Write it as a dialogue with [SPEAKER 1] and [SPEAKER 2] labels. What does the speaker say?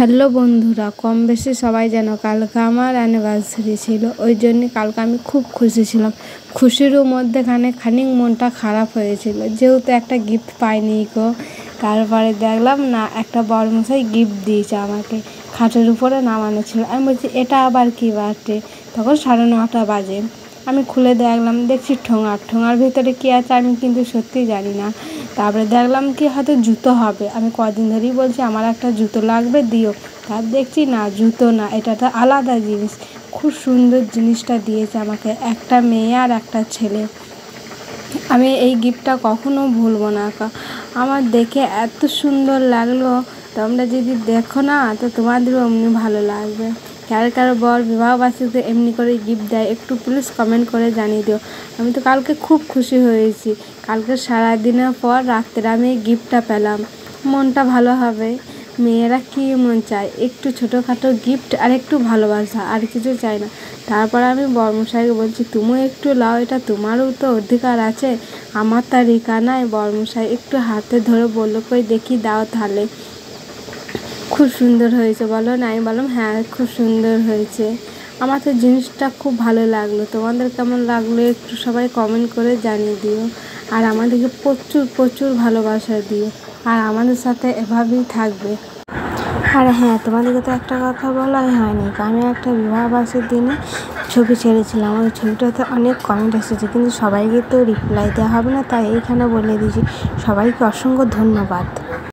[SPEAKER 1] Hello বন্ধুরা, কম বেশি সবাই জানো কালকে আমার অ্যানিভার্সারি ছিল। ওই জন্য কালকে আমি খুব খুশি ছিলাম। খুশিরও মধ্যেখানে খানিক মনটা খারাপ হয়েছিল, যেহেতু একটা গিফট পাইনি গো। তারপরে দেখলাম না, একটা বড়মশাই গিফট দিয়েছে আমাকে, খাটের উপরে নামানো ছিল। আমি বলছি এটা আবার কী বার্থডে? তখন 9:30 বাজে। আমি খুলে দেখলাম, দেখছি ঠোঙার ভিতরে কী আছে আমি কিন্তু সত্যিই জানি না। তারপরে দেখলাম কি হয়তো জুতো হবে। আমি কদিন ধরেই বলছি আমার একটা জুতো লাগবে, দিও। তার দেখছি না, জুতো না, এটা একটা আলাদা জিনিস। খুব সুন্দর জিনিসটা দিয়েছে আমাকে, একটা মেয়ে আর একটা ছেলে। আমি এই গিফটটা কখনো ভুলবো না। আমার দেখে এত সুন্দর লাগলো, তোমরা যদি দেখো না তো তোমাদেরও এমনি ভালো লাগবে। কারো বর বিবাহবার্ষিকীতে এমনি করে গিফট দেয়, একটু প্লিজ কমেন্ট করে জানিয়ে দিও। আমি তো কালকে খুব খুশি হয়েছি। কালকে সারাদিনের পর রাত্রে আমি এই গিফটটা পেলাম, মনটা ভালো হবে। মেয়েরা কী মন চায়? একটু ছোটোখাটো গিফট আর একটু ভালোবাসা, আর কিছু চাই না। তারপর আমি বরমশাইকে বলছি তুমিও একটু লাও, এটা তোমারও তো অধিকার আছে, আমার তার রিকা নাই। বরমশাই একটু হাতে ধরে বললো, কই দেখি দাও তাহলে। খুব সুন্দর হয়েছে বলো না? আমি বললাম হ্যাঁ খুব সুন্দর হয়েছে। আমার তো জিনিসটা খুব ভালো লাগলো। তোমাদের কেমন লাগলো একটু সবাই কমেন্ট করে জানিয়ে দিও। আর আমাদেরকে প্রচুর প্রচুর ভালোবাসা দিও, আর আমাদের সাথে এভাবেই থাকবে। আর হ্যাঁ, তোমাদেরকে তো একটা কথা বলাই হয়নি, আমি একটা বিবাহবার্ষিকীর দিনে ছবি ছেড়েছিলাম। আমাদের ছবিটাতে অনেক কমেন্ট এসেছে, কিন্তু সবাইকে তো রিপ্লাই দেওয়া হবে না, তাই এইখানে বলে দিয়েছি। সবাইকে অসংখ্য ধন্যবাদ।